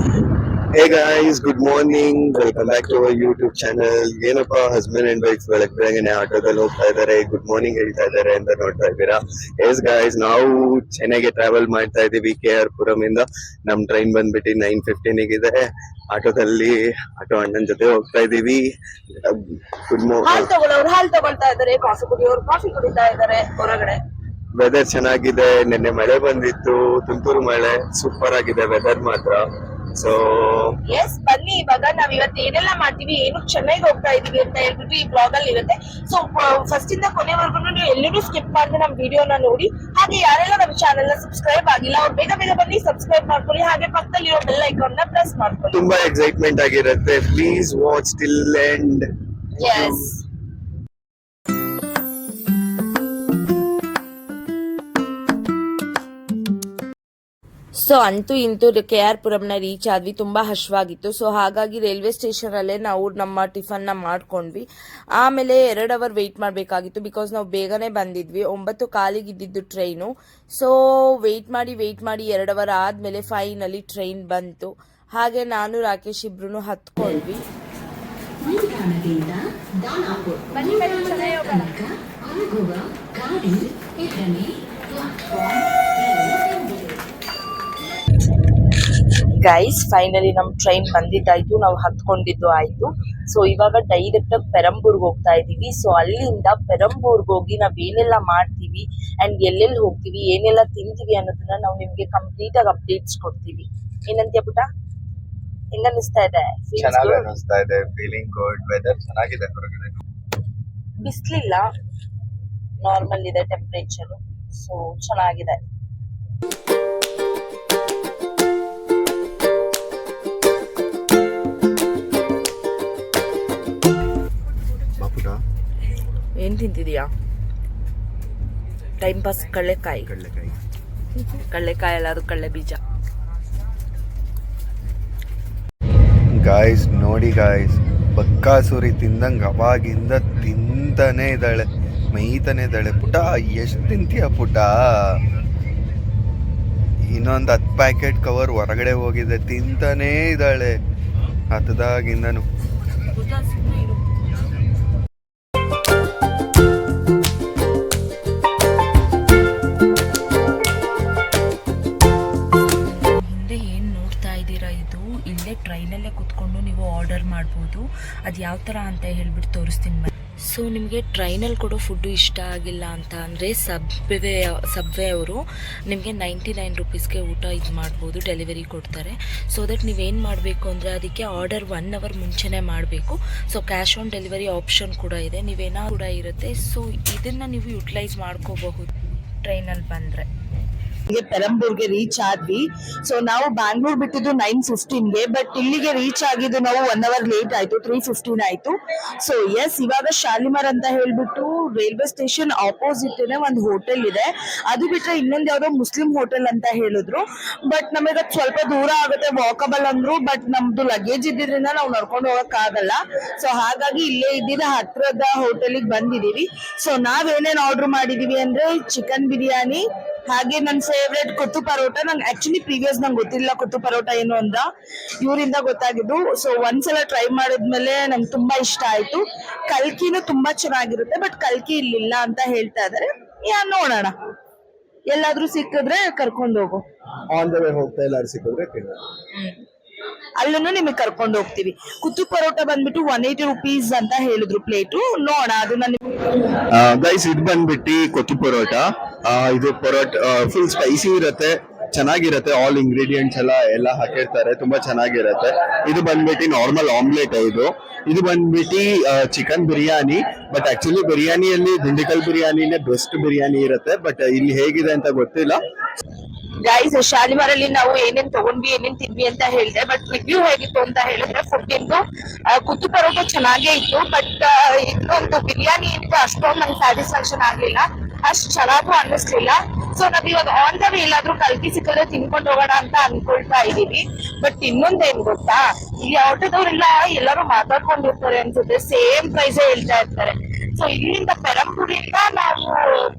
Hey guys, good morning. Welcome back to our YouTube channel. ಏನಪ್ಪ husband and wife ಬೆಳಗ್ಗೆ ಆಟೋದಲ್ಲಿ ಹೋಗ್ತಾ ಇದ್ದಾರೆ, ಗುಡ್ ಮಾರ್ನಿಂಗ್ ಹೇಳ್ತಾ ಇದ್ದಾರೆ ಅಂತ ನೋಡ್ತಾ ಇದ್ದೀರಾ. ಎಸ್ ಗಾಯ್ಸ್, ನಾವು ಚೆನ್ನೈಗೆ ಟ್ರಾವೆಲ್ ಮಾಡ್ತಾ ಇದ್ದೀವಿ KR ಪುರಂ ಇಂದ. ನಮ್ ಟ್ರೈನ್ ಬಂದ್ಬಿಟ್ಟು 9:15 ಇದೆ. ಆಟೋದಲ್ಲಿ ಆಟೋ ಅಣ್ಣನ ಜೊತೆ ಹೋಗ್ತಾ ಇದೀವಿ. ಗುಡ್ ಹಾಲ್ ತಗೊಳ್ಳೋರು ಹಾಲ್ ತಗೊಳ್ತಾ ಇದ್ದಾರೆ, ಕಾಫಿ ಕುಡಿಯೋರು ಕಾಫಿ ಕುಡಿತಾ ಇದ್ದಾರೆ ಹೊರಗಡೆ. ವೆದರ್ ಚೆನ್ನಾಗಿದೆ. ನಿನ್ನೆ ಮಳೆ ಬಂದಿತ್ತು, ತುಂತುರು ಮಳೆ. ಸೂಪರ್ ಆಗಿದೆ ವೆದರ್ ಮಾತ್ರ. ಸೊ ಎಸ್, ಬನ್ನಿ ಇವಾಗ ನಾವ್ ಇವತ್ತು ಏನೆಲ್ಲ ಮಾಡ್ತೀವಿ, ಏನು ಚೆನ್ನೈಗೆ ಹೋಗ್ತಾ ಇದೀವಿ ಅಂತ ಹೇಳ್ಬಿಟ್ಟು ಈ ಬ್ಲಾಗ್ ಅಲ್ಲಿ ಇರುತ್ತೆ. ಸೊ ಫಸ್ಟ್ ಇಂದ ಕೊನೆವರೆಗೂ ನೀವು ಎಲ್ಲರೂ ಸ್ಕಿಪ್ ಮಾಡಿದ್ರೆ ನಮ್ ವಿಡಿಯೋನ ನೋಡಿ. ಹಾಗೆ ಯಾರೆಲ್ಲ ನಮ್ಮ ಚಾನೆಲ್ ನ ಸಬ್ಸ್ಕ್ರೈಬ್ ಆಗಿಲ್ಲ ಅವ್ರು ಬೇಗ ಬೇಗ ಬನ್ನಿ ಸಬ್ಸ್ಕ್ರೈಬ್ ಮಾಡ್ಕೊಳ್ಳಿ. ಹಾಗೆ ಪಕ್ಕದಲ್ಲಿರೋ ಬೆಲ್ ಐಕಾನ್ ನ ಪ್ರೆಸ್ ಮಾಡ್ಕೊಳ್ಳಿ. ತುಂಬಾ ಎಕ್ಸೈಟ್ಮೆಂಟ್ ಆಗಿರುತ್ತೆ. Please watch till end. Yes, so ಅಂತೂ ಇಂತೂ KR ಪುರಂನ ರೀಚ್ ಆದ್ವಿ. ತುಂಬಾ ಹಶ್ವಾಗಿತ್ತು. ಸೊ ಹಾಗಾಗಿ ರೈಲ್ವೆ ಸ್ಟೇಷನ್ ಅಲ್ಲೇ ನಾವು ನಮ್ಮ ಟಿಫನ್ ನ ಮಾಡ್ಕೊಂಡ್ವಿ. ಆಮೇಲೆ 2 ಅವರ್ ವೆಯ್ಟ್ ಮಾಡಬೇಕಾಗಿತ್ತು, ಬಿಕಾಸ್ ನಾವು ಬೇಗನೆ ಬಂದಿದ್ವಿ. 9:15 ಇದ್ದಿದ್ದು ಟ್ರೈನು. ಸೊ ವೆಯ್ಟ್ ಮಾಡಿ 2 ಅವರ್ ಆದ್ಮೇಲೆ ಫೈನಲಿ ಟ್ರೈನ್ ಬಂತು. ಹಾಗೆ ನಾನು ರಾಕೇಶ್ ಇಬ್ರು ಹತ್ಕೊಂಡ್ವಿ. ಗೈಸ್, ಫೈನಲಿ ನಮ್ ಟ್ರೈನ್ ಬಂದಿದ್ದಾಯ್ತು, ನಾವು ಹತ್ಕೊಂಡಿದ್ದು ಆಯ್ತು. ಸೊ ಇವಾಗ ಡೈರೆಕ್ಟ್ ಪೆರಂಬೂರ್ಗ್ ಹೋಗ್ತಾ ಇದೀವಿ. ಸೊ ಅಲ್ಲಿಂದ ಪೆರಂಬೂರ್ಗ್ ಹೋಗಿ ನಾವ್ ಏನೆಲ್ಲ ಮಾಡ್ತೀವಿ ಅಂಡ್ ಎಲ್ಲೆಲ್ಲಿ ಹೋಗ್ತೀವಿ, ಏನೆಲ್ಲ ತಿಂತೀವಿ ಅನ್ನೋದನ್ನ ನಾವು ನಿಮ್ಗೆ ಕಂಪ್ಲೀಟ್ ಆಗಿ ಅಪ್ಡೇಟ್ಸ್ ಕೊಡ್ತೀವಿ. ಏನಂತೀಯ ಪುಟ? ಹೆಂಗ ಅನಿಸ್ತಾ ಇದೆ? ಚೆನ್ನಾಗಿ ಅನಿಸ್ತಾ ಇದೆ. Feeling good. ವೆದರ್ ಚೆನ್ನಾಗಿದೆ ಹೊರಗಡೆ. ಬಿಸ್ಲಿಲ್ಲ, ನಾರ್ಮಲ್ ಇದೆ ಟೆಂಪರೇಚರ್. ಸೊ ಚೆನ್ನಾಗಿದೆ. ಏನ್ ತಿಂತಿದೀಯಾ? Time pass. ಕಳ್ಳೆಕಾಯಿ ಅಲ್ಲ, ಅದು ಕಳ್ಳೆ ಬೀಜ. ಗಾಯ್ಸ್ ನೋಡಿ ಗಾಯ್ಸ್, ಬಕ್ಕಾಸೂರಿ ತಿಂದಂಗ ಅವಾಗಿಂದ ತಿಂತಾನೆ ಇದ್ದಾಳೆ, ಮೈತಾನೆ ಇದ್ದಾಳೆ. ಪುಟ ಎಷ್ಟು ತಿಂತೀಯ ಪುಟ? ಇನ್ನೊಂದು 10 ಪ್ಯಾಕೆಟ್ ಕವರ್ ಹೊರಗಡೆ ಹೋಗಿದೆ, ತಿಂತಾನೇ ಇದ್ದಾಳೆ ಹತ್ತದಾಗಿಂದನು. ಇಲ್ಲೇ ಟ್ರೈನಲ್ಲೇ ಕುತ್ಕೊಂಡು ನೀವು ಆರ್ಡರ್ ಮಾಡ್ಬೋದು. ಅದು ಯಾವ ಥರ ಅಂತ ಹೇಳ್ಬಿಟ್ಟು ತೋರಿಸ್ತೀನಿ. ಸೊ ನಿಮಗೆ ಟ್ರೈನಲ್ಲಿ ಕೊಡೋ ಫುಡ್ಡು ಇಷ್ಟ ಆಗಿಲ್ಲ ಅಂತ ಅಂದರೆ ಸಬ್ವೆ ಅವರು ನಿಮಗೆ 99 ರೂಪೀಸ್ಗೆ ಊಟ ಇದು ಮಾಡ್ಬೋದು, ಡೆಲಿವರಿ ಕೊಡ್ತಾರೆ. ಸೊ ದಟ್ ನೀವೇನು ಮಾಡಬೇಕು ಅಂದರೆ ಅದಕ್ಕೆ ಆರ್ಡರ್ 1 ಅವರ್ ಮುಂಚೆನೇ ಮಾಡಬೇಕು. So cash on delivery option ಕೂಡ ಇದೆ, ನೀವೇನೋ ಕೂಡ ಇರುತ್ತೆ. ಸೊ ಇದನ್ನು ನೀವು ಯುಟಿಲೈಸ್ ಮಾಡ್ಕೋಬಹುದು ಟ್ರೈನಲ್ಲಿ ಬಂದರೆ. ಪೆರಂಬೂರ್ಗೆ ರೀಚ್ ಆದ್ವಿ. ಸೊ ನಾವು ಬ್ಯಾಂಗ್ಳೂರ್ ಬಿಟ್ಟಿದ್ದು 9:15ಗೆ, ಬಟ್ ಇಲ್ಲಿಗೆ ರೀಚ್ ಆಗಿದ್ದು ನಾವು 1 ಅವರ್ ಲೇಟ್ ಆಯ್ತು, 3:15 ಆಯ್ತು. ಸೊ ಎಸ್, ಇವಾಗ ಶಾಲಿಮಾರ್ ಅಂತ ಹೇಳ್ಬಿಟ್ಟು ರೈಲ್ವೆ ಸ್ಟೇಷನ್ ಆಪೋಸಿಟ್ ಒಂದು ಹೋಟೆಲ್ ಇದೆ. ಅದು ಬಿಟ್ರೆ ಇನ್ನೊಂದು ಯಾವ್ದೋ ಮುಸ್ಲಿಂ ಹೋಟೆಲ್ ಅಂತ ಹೇಳಿದ್ರು, ಬಟ್ ನಮಗೆ ಸ್ವಲ್ಪ ದೂರ ಆಗುತ್ತೆ, ವಾಕಬಲ್ ಅಂದ್ರು. ಬಟ್ ನಮ್ದು ಲಗೇಜ್ ಇದ್ದಿದ್ರಿಂದ ನಾವು ನಡ್ಕೊಂಡು ಹೋಗಕ್ ಆಗಲ್ಲ. ಸೊ ಹಾಗಾಗಿ ಇಲ್ಲೇ ಇದ್ದಿದ್ದ ಹತ್ರದ ಹೋಟೆಲಿಗೆ ಬಂದಿದೀವಿ. ಸೊ ನಾವೇನೇನ್ ಆರ್ಡರ್ ಮಾಡಿದೀವಿ ಅಂದ್ರೆ ಚಿಕನ್ ಬಿರಿಯಾನಿ, ಹಾಗೆ ನನ್ನ ಫೇವ್ರೇಟ್ ಕೊತ್ತು ಪರೋಟ. ನಂಗೆ ಆಕ್ಚುಲಿ ಪ್ರೀವಿಯಸ್ ನಂಗೆ ಗೊತ್ತಿಲ್ಲ ಕೊತ್ತು ಪರೋಟ ಏನು ಅಂತ, ಇವರಿಂದ ಗೊತ್ತಾಗಿದ್ದು. ಸೊ ಒಂದ್ಸಲ ಟ್ರೈ ಮಾಡಿದ್ಮೇಲೆ ನಂಗೆ ತುಂಬಾ ಇಷ್ಟ ಆಯ್ತು. ಕಲ್ಕಿನೂ ತುಂಬಾ ಚೆನ್ನಾಗಿರುತ್ತೆ, ಬಟ್ ಕಲ್ಕಿ ಇಲ್ಲಿಲ್ಲ ಅಂತ ಹೇಳ್ತಾ ಇದಾರೆ. ನೋಡೋಣ, ಎಲ್ಲಾದ್ರೂ ಸಿಕ್ಕಿದ್ರೆ ಕರ್ಕೊಂಡು ಹೋಗು. ಆನ್ ದ ವೇ ಹೋಗ್ತಾ ಎಲ್ಲಾರು ಸಿಕ್ಕಿದ್ರೆ ಅಲ್ಲೂ ನಿಮಗೆ ಕರ್ಕೊಂಡು ಹೋಗ್ತೀವಿ. ಕುತ್ತು ಪರೋಟ ಬಂದ್ಬಿಟ್ಟು 180 ರೂಪೀಸ್ ಅಂತ ಹೇಳಿದ್ರು ಪ್ಲೇಟು. ನೋಡೋಣ ಅದನ್ನ. ಗೈಸ್, ಇದು ಬಂದ್ಬಿಟ್ಟು ಕೊತ್ತು ಪರೋಟ. ಇದು ಪರೋಟ ಫುಲ್ ಸ್ಪೈಸಿ ಇರುತ್ತೆ, ಚೆನ್ನಾಗಿರುತ್ತೆ. ಆಲ್ ಇಂಗ್ರೀಡಿಯೆಂಟ್ಸ್ ಎಲ್ಲ ಹಾಕಿರ್ತಾರೆ, ತುಂಬಾ ಚೆನ್ನಾಗಿರುತ್ತೆ. ಇದು ಬಂದ್ಬಿಟ್ಟು ನಾರ್ಮಲ್ ಆಮ್ಲೆಟ್. ಇದು ಬಂದ್ಬಿಟ್ಟು ಚಿಕನ್ ಬಿರಿಯಾನಿ. ಬಟ್ ಆಕ್ಚುಲಿ ಬಿರಿಯಾನಿಯಲ್ಲಿ ದಿಂಡಿಕಲ್ ಬಿರಿಯಾನಿನೇ ಬೆಸ್ಟ್ ಬಿರಿಯಾನಿ ಇರುತ್ತೆ, ಬಟ್ ಇಲ್ಲಿ ಹೇಗಿದೆ ಅಂತ ಗೊತ್ತಿಲ್ಲ. ಗೈಸ್, ಶಾಲಿಮಾರಲ್ಲಿ ನಾವು ಏನೇನ್ ತಗೊಂಡ್ವಿ, ಏನೇನ್ ತಿಂದ್ವಿ ಅಂತ ಹೇಳಿದೆ. ಬಟ್ ರಿವ್ಯೂ ಹೇಗಿತ್ತು ಅಂತ ಹೇಳಿದ್ರೆ ಫುಡ್ ಇಂದು ಕುತ್ತು ಪರೋಟ ಚೆನ್ನಾಗೇ ಇತ್ತು, ಬಟ್ ಇನ್ನೊಂದು ಬಿರಿಯಾನಿ ಇತ್ತು ಅಷ್ಟೊಂದು ನಂಗೆ ಸ್ಯಾಟಿಸ್ಫ್ಯಾಕ್ಷನ್ ಆಗ್ಲಿಲ್ಲ, ಅಷ್ಟು ಚೆನ್ನಾಗೂ ಅನ್ನಿಸ್ಲಿಲ್ಲ. ಸೊ ನಾವ್ ಇವಾಗ ಆನ್ ದ ವೇ ಎಲ್ಲಾದ್ರೂ ಕಲ್ಕಿ ಸಿಕ್ಕಿದ್ರೆ ತಿನ್ಕೊಂಡು ಹೋಗೋಣ ಅಂತ ಅನ್ಕೊಳ್ತಾ ಇದೀವಿ. ಬಟ್ ಇನ್ನೊಂದೇನ್ ಗೊತ್ತಾ, ಇಲ್ಲಿ ಆಟೋದವ್ರೆಲ್ಲ ಎಲ್ಲರೂ ಮಾತಾಡ್ಕೊಂಡಿರ್ತಾರೆ ಅನ್ಸುತ್ತೆ, ಸೇಮ್ ಪ್ರೈಸ್ ಹೇಳ್ತಾ ಇರ್ತಾರೆ. ಸೊ ಇಲ್ಲಿಂದ ಪೆರಂಬೂರಿಂದ ನಾವು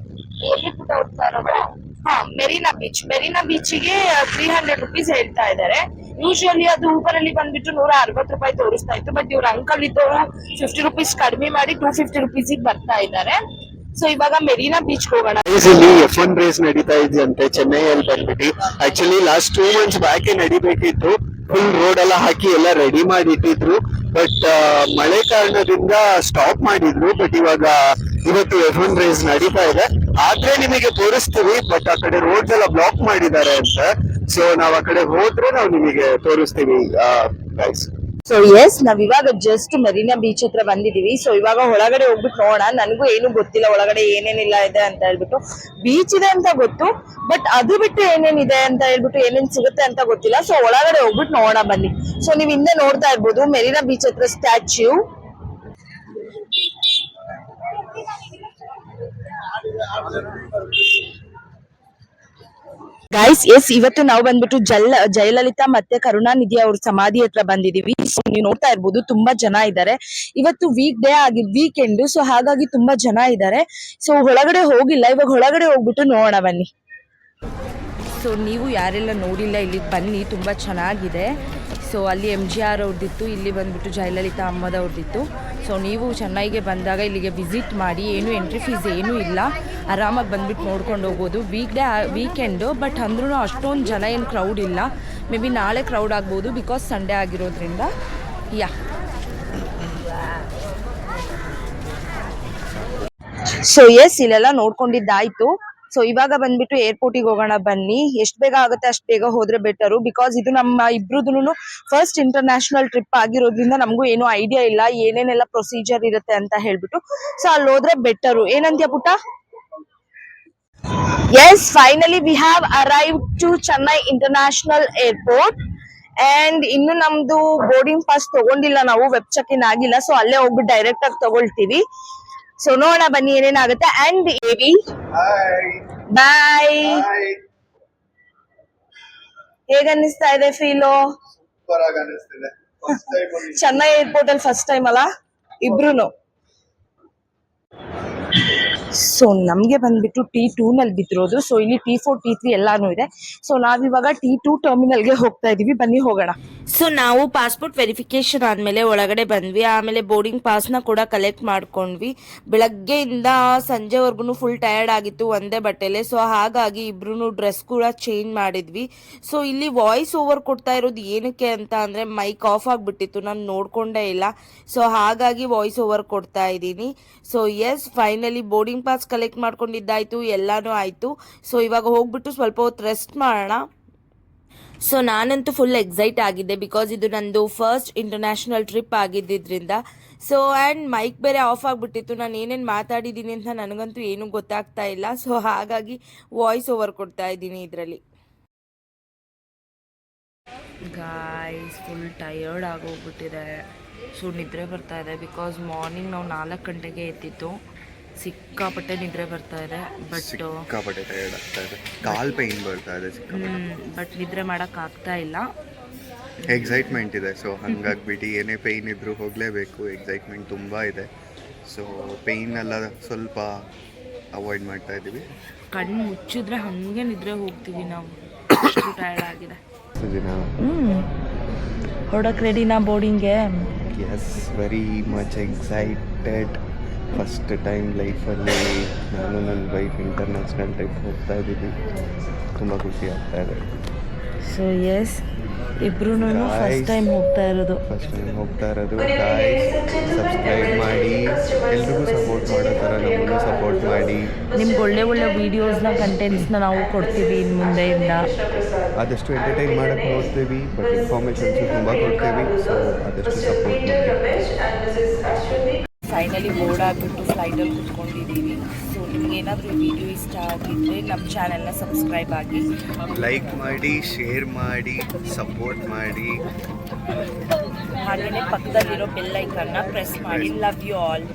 ಎಲ್ಲಿ ಹೋಗ್ತಾ ಇರೋದು, ಮೆರಿನಾ ಬೀಚ್ಗೆ 300 ರೂಪೀಸ್ ಹೇಳ್ತಾ ಇದ್ದಾರೆ. ಯೂಶುವಲಿ ಅದು ಊಬರ್ ಅಲ್ಲಿ ಬಂದ್ಬಿಟ್ಟು 160 ರೂಪಾಯಿ ತೋರಿಸ್ತಾ ಇತ್ತು, ಬಟ್ ಇವ್ರ ಅಂಕಲ್ ಇದ್ದವರು 50 ರುಪೀಸ್ ಕಡಿಮೆ ಮಾಡಿ 250 ರುಪೀಸ್ ಬರ್ತಾ ಇದ್ದಾರೆ. ಸೊ ಇವಾಗ ಮೆರಿನಾ ಬೀಚ್ ಹೋಗೋಣ. ಇಲ್ಲಿ F1 ರೇಸ್ ನಡೀತಾ ಇದೆಯಂತೆ ಚೆನ್ನೈಯಲ್ಲಿ ಬಂದ್ಬಿಟ್ಟು. ಆಕ್ಚುಲಿ ಲಾಸ್ಟ್ 2 months ಬ್ಯಾಕ್ ನಡಿಬೇಕಿತ್ತು, ಫುಲ್ ರೋಡ್ ಎಲ್ಲ ಹಾಕಿ ಎಲ್ಲ ರೆಡಿ ಮಾಡಿ ಇಟ್ಟಿದ್ರು. ಬಟ್ ಮಳೆ ಕಾರಣದಿಂದ ಸ್ಟಾಪ್ ಮಾಡಿದ್ರು. ಬಟ್ ಇವಾಗ ಇವತ್ತು F1 ರೇಸ್ ನಡೀತಾ ಇದೆ. ಆದ್ರೆ ನಿಮಗೆ ತೋರಿಸ್ತೀವಿ, ಬಟ್ ಆ ಕಡೆ ರೋಡ್ಸ್ ಎಲ್ಲ ಬ್ಲಾಕ್ ಮಾಡಿದ್ದಾರೆ ಅಂತ. ಸೊ ನಾವ್ ಆ ಕಡೆ ಹೋದ್ರೆ ನಾವು ನಿಮಗೆ ತೋರಿಸ್ತೀವಿ ಗೈಸ್. ಸೊ ಎಸ್, ನಾವ್ ಇವಾಗ ಜಸ್ಟ್ ಮೆರಿನಾ ಬೀಚ್ ಹತ್ರ ಬಂದಿದೀವಿ. ಸೊ ಇವಾಗ ಒಳಗಡೆ ಹೋಗ್ಬಿಟ್ಟು ನೋಡೋಣ. ನನಗೂ ಏನು ಗೊತ್ತಿಲ್ಲ ಒಳಗಡೆ ಏನೇನಿಲ್ಲ ಇದೆ ಅಂತ ಹೇಳ್ಬಿಟ್ಟು. ಬೀಚ್ ಇದೆ ಅಂತ ಗೊತ್ತು, ಬಟ್ ಅದು ಬಿಟ್ಟು ಏನೇನಿದೆ ಅಂತ ಹೇಳ್ಬಿಟ್ಟು ಏನೇನ್ ಸಿಗುತ್ತೆ ಅಂತ ಗೊತ್ತಿಲ್ಲ. ಸೊ ಒಳಗಡೆ ಹೋಗ್ಬಿಟ್ಟು ನೋಡೋಣ ಬನ್ನಿ. ಸೊ ನೀವ್ ಹಿಂದೆ ನೋಡ್ತಾ ಇರ್ಬೋದು ಮೆರಿನಾ ಬೀಚ್ ಹತ್ರ ಸ್ಟ್ಯಾಚ್ಯೂ. ಗೈಸ್ ಎಸ್, ಇವತ್ತು ನಾವು ಬಂದ್ಬಿಟ್ಟು ಜಯಲಲಿತಾ ಮತ್ತೆ ಕರುಣಾನಿಧಿ ಅವ್ರ ಸಮಾಧಿ ಹತ್ರ ಬಂದಿದೀವಿ. ಸೊ ನೀವು ನೋಡ್ತಾ ಇರ್ಬೋದು ತುಂಬಾ ಜನ ಇದ್ದಾರೆ. ಇವತ್ತು ವೀಕೆಂಡ್, ಸೊ ಹಾಗಾಗಿ ತುಂಬಾ ಜನ ಇದ್ದಾರೆ. ಸೊ ಒಳಗಡೆ ಹೋಗಿಲ್ಲ, ಇವಾಗ ಒಳಗಡೆ ಹೋಗ್ಬಿಟ್ಟು ನೋಡೋಣ ಬನ್ನಿ. ಸೊ ನೀವು ಯಾರೆಲ್ಲ ನೋಡಿಲ್ಲ ಇಲ್ಲಿಗೆ ಬನ್ನಿ, ತುಂಬ ಚೆನ್ನಾಗಿದೆ. ಸೊ ಅಲ್ಲಿ MGR ಅವ್ರದ್ದಿತ್ತು, ಇಲ್ಲಿ ಬಂದ್ಬಿಟ್ಟು ಜಯಲಲಿತಾ ಅಮ್ಮದವ್ರದ್ದಿತ್ತು. ಸೊ ನೀವು ಚೆನ್ನೈಗೆ ಬಂದಾಗ ಇಲ್ಲಿಗೆ ವಿಸಿಟ್ ಮಾಡಿ. ಏನು ಎಂಟ್ರಿ ಫೀಸ್ ಏನೂ ಇಲ್ಲ, ಆರಾಮಾಗಿ ಬಂದ್ಬಿಟ್ಟು ನೋಡ್ಕೊಂಡು ಹೋಗ್ಬೋದು. ವೀಕೆಂಡು, ಬಟ್ ಅಂದ್ರೂ ಅಷ್ಟೊಂದು ಜನ ಏನು ಕ್ರೌಡ್ ಇಲ್ಲ. ಮೇ ಬಿ ನಾಳೆ ಕ್ರೌಡ್ ಆಗ್ಬೋದು, ಬಿಕಾಸ್ ಸಂಡೇ ಆಗಿರೋದ್ರಿಂದ. ಯಾ ಸೊ ಎಸ್, ಇಲ್ಲೆಲ್ಲ ನೋಡ್ಕೊಂಡಿದ್ದಾಯ್ತು. ಸೊ ಇವಾಗ ಬಂದ್ಬಿಟ್ಟು ಏರ್ಪೋರ್ಟಿಗೆ ಹೋಗೋಣ ಬನ್ನಿ. ಎಷ್ಟು ಬೇಗ ಆಗುತ್ತೆ ಅಷ್ಟು ಬೇಗ ಹೋದ್ರೆ ಬೆಟರು, ಬಿಕಾಸ್ ಇದು ನಮ್ಮ ಇಬ್ರದೂನು ಫಸ್ಟ್ ಇಂಟರ್ನ್ಯಾಷನಲ್ ಟ್ರಿಪ್ ಆಗಿರೋದ್ರಿಂದ ನಮಗೂ ಏನೂ ಐಡಿಯಾ ಇಲ್ಲ ಏನೇನೆಲ್ಲ ಪ್ರೊಸೀಜರ್ ಇರುತ್ತೆ ಅಂತ ಹೇಳ್ಬಿಟ್ಟು. ಸೊ ಅಲ್ಲಿ ಹೋದ್ರೆ ಬೆಟರು. ಏನಂತೀಯ ಪುಟ್ಟ? Yes, finally we have arrived to Chennai international airport. And ಇನ್ನು ನಮ್ದು ಬೋರ್ಡಿಂಗ್ ಪಾಸ್ ತಗೊಂಡಿಲ್ಲ ನಾವು, ವೆಬ್ ಚೆಕ್ ಇನ್ ಆಗಿಲ್ಲ. ಸೊ ಅಲ್ಲೇ ಹೋಗ್ಬಿಟ್ಟು ಡೈರೆಕ್ಟ್ ಆಗಿ ತಗೊಳ್ತೀವಿ. ಸೊ ನೋಡೋಣ ಬನ್ನಿ ಏನೇನಾಗುತ್ತೆ. ಅಂಡ್ ಏವಿ ಬಾಯ್, ಹೇಗ ಅನ್ನಿಸ್ತಾ ಇದೆ ಫೀಲು? ಚೆನ್ನೈ ಏರ್ಪೋರ್ಟ್ ಅಲ್ಲಿ ಫಸ್ಟ್ ಟೈಮ್ ಅಲ್ಲ ಇಬ್ರುನು. ಸೊ ನಮ್ಗೆ ಬಂದ್ಬಿಟ್ಟು T2 ನಲ್ಲಿ ಬಿದ್ದಿರೋದು. ಸೊ ಇಲ್ಲಿ T4 T3 ಎಲ್ಲಾನು ಇದೆ. ಸೊ ನಾವಿವಾಗ T2 ಟರ್ಮಿನಲ್ಗೆ ಹೋಗ್ತಾ ಇದೀವಿ, ಬನ್ನಿ ಹೋಗೋಣ. ಸೊ ನಾವು ಪಾಸ್ಪೋರ್ಟ್ ವೆರಿಫಿಕೇಶನ್ ಆದಮೇಲೆ ಒಳಗಡೆ ಬಂದ್ವಿ. ಆಮೇಲೆ ಬೋರ್ಡಿಂಗ್ ಪಾಸ್ನ ಕೂಡ ಕಲೆಕ್ಟ್ ಮಾಡ್ಕೊಂಡ್ವಿ. ಬೆಳಗ್ಗೆಯಿಂದ ಸಂಜೆವರೆಗೂ ಫುಲ್ ಟಯರ್ಡ್ ಆಗಿತ್ತು ಒಂದೇ ಬಟ್ಟೆಲೆ. ಸೊ ಹಾಗಾಗಿ ಇಬ್ರು ಡ್ರೆಸ್ ಕೂಡ ಚೇಂಜ್ ಮಾಡಿದ್ವಿ. ಸೊ ಇಲ್ಲಿ ವಾಯ್ಸ್ ಓವರ್ ಕೊಡ್ತಾ ಇರೋದು ಏನಕ್ಕೆ ಅಂತ ಅಂದರೆ ಮೈಕ್ ಆಫ್ ಆಗಿಬಿಟ್ಟಿತ್ತು, ನಾನು ನೋಡ್ಕೊಂಡೇ ಇಲ್ಲ. ಸೊ ಹಾಗಾಗಿ ವಾಯ್ಸ್ ಓವರ್ ಕೊಡ್ತಾ ಇದ್ದೀನಿ. So yes, finally boarding pass collect ಮಾಡ್ಕೊಂಡಿದ್ದಾಯ್ತು, ಎಲ್ಲಾನು ಆಯಿತು. ಸೊ ಇವಾಗ ಹೋಗ್ಬಿಟ್ಟು ಸ್ವಲ್ಪ ಹೊತ್ತು ರೆಸ್ಟ್ ಮಾಡೋಣ. ಸೊ ನಾನಂತೂ ಫುಲ್ ಎಕ್ಸೈಟ್ ಆಗಿದ್ದೆ, ಬಿಕಾಸ್ ಇದು ನಂದು ಫಸ್ಟ್ ಇಂಟರ್ನ್ಯಾಷನಲ್ ಟ್ರಿಪ್ ಆಗಿದ್ದರಿಂದ. ಸೊ ಆ್ಯಂಡ್ ಮೈಕ್ ಬೇರೆ ಆಫ್ ಆಗಿಬಿಟ್ಟಿತ್ತು, ನಾನು ಏನೇನು ಮಾತಾಡಿದ್ದೀನಿ ಅಂತ ನನಗಂತೂ ಏನೂ ಗೊತ್ತಾಗ್ತಾ ಇಲ್ಲ. ಸೊ ಹಾಗಾಗಿ ವಾಯ್ಸ್ ಓವರ್ ಕೊಡ್ತಾ ಇದ್ದೀನಿ ಇದರಲ್ಲಿ. ಗಾಯ್ಸ್, ಫುಲ್ ಟಯರ್ಡ್ ಆಗೋಗ್ಬಿಟ್ಟಿದೆ. ಸೊ ನಿದ್ರೆ ಬರ್ತಾ ಇದೆ, ಬಿಕಾಸ್ ಮಾರ್ನಿಂಗ್ ನಾವು 4 ಗಂಟೆಗೆ ಎದ್ದಿತ್ತು. ಸಿಕ್ಕಾಪಟ್ಟೆ ನಿದ್ರೆ ಬರ್ತಾ ಇದೆ, ಬಟ್ ಸಿಕ್ಕಾಪಟ್ಟೆ ಟಯರ್ಡ್ ಆಗ್ತಾ ಇದೆ, ಕಾಲ್ ಪೈನ್ ಬರ್ತಾ ಇದೆ, ಬಟ್ ನಿದ್ರೆ ಮಾಡೋಕ್ಕಾಗ್ತಾ ಇಲ್ಲ. ಎಕ್ಸೈಟ್ಮೆಂಟ್ ಇದೆ. ಸೊ ಹಂಗಾಗ್ಬಿಟ್ಟು ಏನೇ ಪೈನ್ ಇದ್ರೂ ಹೋಗಲೇಬೇಕು, ಎಕ್ಸೈಟ್ಮೆಂಟ್ ತುಂಬ ಇದೆ. ಸೊ ಪೈನ್ ಎಲ್ಲ ಸ್ವಲ್ಪ ಅವಾಯ್ಡ್ ಮಾಡ್ತಾ ಇದ್ದೀವಿ. ಕಣ್ಣು ಮುಚ್ಚಿದ್ರೆ ಹಾಗೆ ನಿದ್ರೆ ಹೋಗ್ತೀವಿ ನಾವು, ಅಷ್ಟು ಟಯರ್ಡ್ ಆಗಿದೆ. ಹೊಡಕ್ ರೆಡಿನಾ ಬೋರ್ಡಿಂಗ್ಗೆ? Yes, very much excited. First time ಲೈಫಲ್ಲಿ ನಾನು ನನ್ನ ವೈಫ್ ಇಂಟರ್ನ್ಯಾಷನಲ್ ಟ್ರಿಪ್ ಹೋಗ್ತಾ ಇದ್ದೀವಿ, ತುಂಬ ಖುಷಿ ಆಗ್ತಾ ಇದೆ. ಸೊ ಎಸ್, ಇಬ್ರು ಫಸ್ಟ್ ಟೈಮ್ ಹೋಗ್ತಾ ಇರೋದು. ಗಾಯ್ಸ್, ಸಬ್ಸ್ಕ್ರೈಬ್ ಮಾಡಿ, ಎಲ್ರಿಗೂ ಸಪೋರ್ಟ್ ಮಾಡೋ ಥರ ನಮಗೂ ಸಪೋರ್ಟ್ ಮಾಡಿ. ನಿಮ್ಗೆ ಒಳ್ಳೆ ಕಂಟೆಂಟ್ಸ್ನ ನಾವು ಕೊಡ್ತೀವಿ ಇನ್ನು ಮುಂದೆಯಿಂದ. ಆದಷ್ಟು ಎಂಟರ್ಟೈನ್ ಮಾಡೋಕ್ಕೆ ನೋಡ್ತೀವಿ, ಬಟ್ ಇನ್ಫಾರ್ಮೇಷನ್ಸು ತುಂಬ ಕೊಡ್ತೀವಿ. ಸೊ ಆದಷ್ಟು ಸಪೋರ್ಟ್ ಮಾಡಿ. ಫೈನಲಿ ಬೋರ್ಡ್ ಆಗಿಬಿಟ್ಟು ಫ್ಲೈಟಲ್ಲಿ ಕೂತ್ಕೊಂಡಿದ್ದೀವಿ. ಸೊ ನಿಮ್ಗೆ ಏನಾದರೂ ವಿಡಿಯೋ ಇಷ್ಟ ಆಗಿದ್ದರೆ ನಮ್ಮ ಚಾನೆಲ್ನ ಸಬ್ಸ್ಕ್ರೈಬ್ ಆಗಿ, ಲೈಕ್ ಮಾಡಿ, ಶೇರ್ ಮಾಡಿ, ಸಪೋರ್ಟ್ ಮಾಡಿ. ಹಾಗೆಯೇ ಪಕ್ಕದಲ್ಲಿರೋ ಬೆಲ್ ಐಕನ್ನ ಪ್ರೆಸ್ ಮಾಡಿ. Love you all.